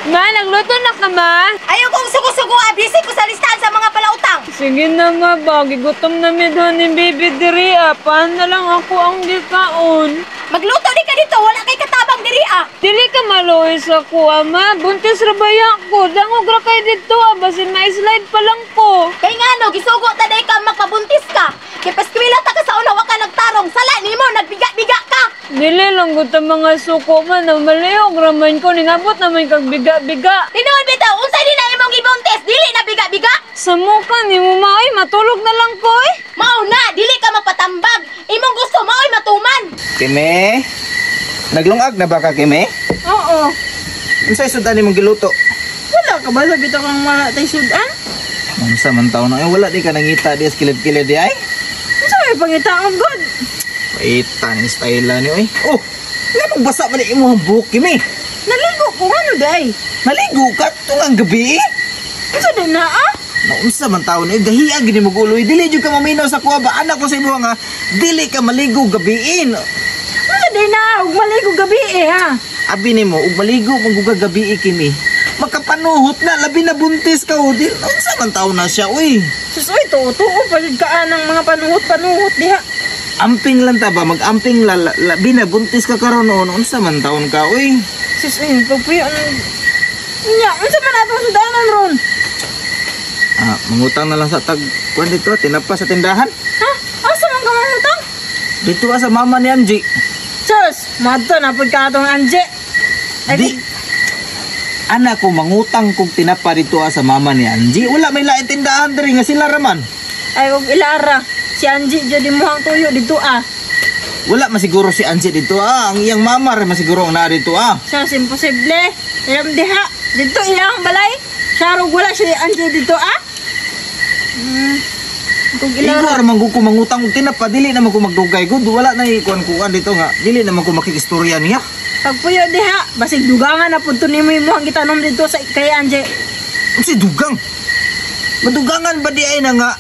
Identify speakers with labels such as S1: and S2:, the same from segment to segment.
S1: Ma, nagluto na ka ma?
S2: Ayaw kong sugo-sugo, busy ko sa listahan sa mga palautang.
S1: Sige na ma ba, gigutom na midhan ni baby diri Paano na lang ako ang gikaon?
S2: Magluto di ka dito, wala kay katabang diri
S1: Dili ka maluoy sa kuha ma, buntis rabaya ko. Dangog ra kay dito basin may slide pa lang ko.
S2: Kay nga no, gisugo taday ka magpabuntis ka. Kay paskwela ta ka sa una, wa ka nagtarong. Sala nimo, nagbiga-biga ka.
S1: Dili lang gud mga suko man na malihog raman ko ningabot naman kag biga-biga.
S2: Tinuod bitaw, unsay di na imong gibuntis? Dili na biga-biga?
S1: Sa mukha ni mo maoy, matulog na lang ko eh.
S2: Mao na, dili ka mapatambag. Imong gusto maoy matuman.
S3: Kime? Naglungag na ba ka, Kime?
S1: Oo.
S3: Unsay sudan nimong giluto?
S1: Wala ka ba sabi kang wala tay sudan?
S3: Unsa man taon na wala di ka nangita di kilid-kilid di ay?
S1: Unsa may pangitaon god?
S3: Paita ni style ni oy. Oh, nga basa man imong buhok, Kime.
S1: Naligo ko ano day?
S3: Maligo ka tungang gabi?
S1: Unsa din na
S3: Naunsa man taon ni gahiya gini mo guloy dili jud ka maminaw sa kuha ba anak ko sa imo nga dili ka maligo gabiin.
S1: Unsa din na ug maligo gabi ha?
S3: Abi nimo ug maligo mong gabi Kime. Makapanuhot na labi na buntis ka o di unsa man taon na siya uy.
S1: Sus oy tuo pa jud ka anang mga panuhot diha.
S3: Amping lang ta ba mag-amping labi na buntis ka karon noon unsa man taon ka uy.
S1: Sus oy pagpuyo nya unsa man atong sudanan ron?
S3: Mangutang na lang sa tag kuan dito tinapa sa tindahan.
S1: Ha? Asa man ka mangutang?
S3: Dito sa mama ni Angie.
S1: Sus, madto na pud ka atong Anje.
S3: Di anak ko mangutang kog tinapa dito sa mama ni Angie. Wala may lain tindahan diri nga sila raman.
S1: Ay ug ilara, si Angie jud imong tuyo dito
S3: Wala masiguro si Angie dito ang iyang mama ra masiguro ang naa dito
S1: Sa imposible. Ilam diha, dito iyang balay. Sarog wala si Angie dito Kung
S3: Ilara ra man ko mangutang og tinapa dili naman ko magdugay gud wala na ikuan-kuan dito nga dili naman ko makikistorya niya.
S1: Pagpuyo diha, basig dugangan na pud nimo imong gitanom dito sa kay Angie.
S3: Unsa dugang? Madugangan ba di ay na nga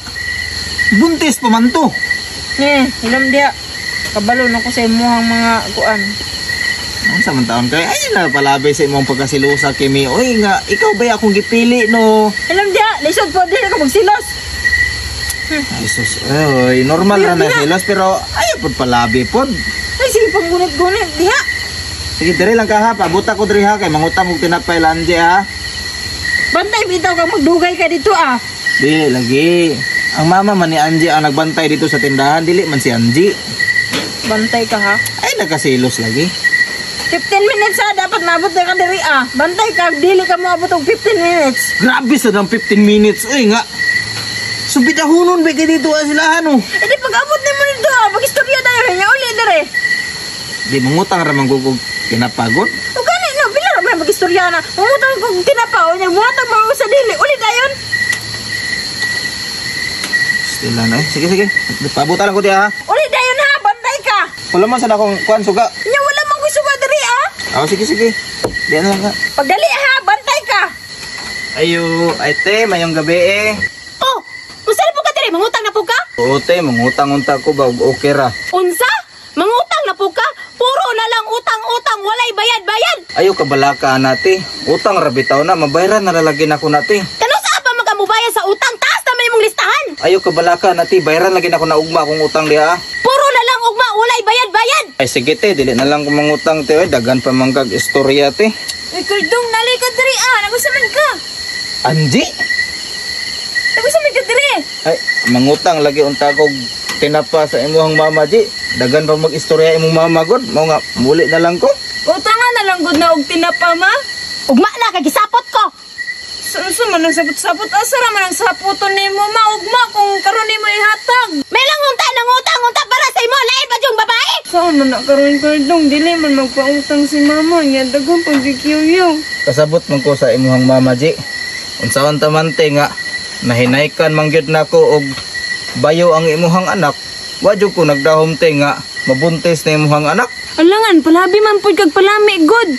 S3: buntis pa man to?
S1: Ilam diha. Kabalo na ko sa imong mga kuan.
S3: Unsa man taon kay ay na palabi sa imong pagkasilosa Kimi. Oy nga ikaw ba akong gipili no?
S1: Ilam diha, lisod po dili ka magsilos.
S3: Jesus, oy normal ra na silos pero ayaw pud palabi pod.
S1: Ay sige panggunit-gunit diha.
S3: Sige diri lang ka ha, pabuta ko diri ha kay mangutang og tinapay landi ha.
S1: Bantay bitaw ka magdugay ka dito
S3: Dili lagi. Ang mama man ni Angie ang nagbantay dito sa tindahan, dili man si Angie.
S1: Bantay ka ha.
S3: Ay nagkasilos lagi.
S1: 15 minutes dapat maabot na ka diri Bantay ka, dili ka moabot og 15 minutes.
S3: Grabe sa dang 15 minutes. Uy nga. Subidahunon ba kayo dito sila ano?
S1: Di pag-abot ni mo dito mag-istorya tayo niya uli diri.
S3: Di mangutang ramang gugog pinapagod.
S1: O gani no, bila ra may mag-istorya na. Mangutang kog tinapa o nya muhatag mo sa dili. Uli dayon.
S3: Sila na Sige. Pabuta lang ko diya ha.
S1: Uli dayon ha, bantay ka.
S3: Wala man sa akong kuan suga.
S1: Nya wala man ko suga diri
S3: Sige. Diyan lang nga.
S1: Pagdali ha, bantay ka.
S3: Ayo, ay te, mayong gabi
S2: Oh, unsa na po ka diri? Mangutang na po ka?
S3: Oo te, mangutang unta ko ba okay ra.
S2: Unsa? Mangutang na po ka? Puro na lang utang-utang, walay bayad-bayad.
S3: Ayo kabalaka nati. Utang ra bitaw na mabayaran na lagi nako nati.
S2: Kano sa ba magamubayad sa utang? Taas na may mong listahan.
S3: Ayo kabalaka nati, bayaran lagi nako na ugma akong utang diha.
S2: Puro na lang ugma, walay bayad-bayad.
S3: Ay sige te, dili na lang ko mangutang te, dagan pa manggag istorya te.
S1: Ikardong nalay ka diri nagusaman ka.
S3: Angie?
S1: Nagusaman ka diri.
S3: Ay, mangutang lagi unta kog tinapa sa imong mama di. Dagan pa mag-istorya imong mama god. Mao nga muli na lang ko.
S1: Utangan na lang gud na og tinapa ma.
S2: Ugma na kay gisapot ko.
S1: Sunso man ang sabot-sabot asa ra man ang saputon nimo ma ugma kung karon nimo ihatag.
S2: May lang unta nang utang para sa imo lain pa jung babae.
S1: Saan man na karon kardong dili man magpautang si mama nya daghan pag gikiyaw.
S3: Kasabot man ko sa imong mama di. Unsaon ta man te nga nahinaykan man gyud nako og bayo ang imuhang anak. Wa jud ko nagdahom te nga mabuntis na imuhang anak.
S1: Alangan palabi man pud kag palami god.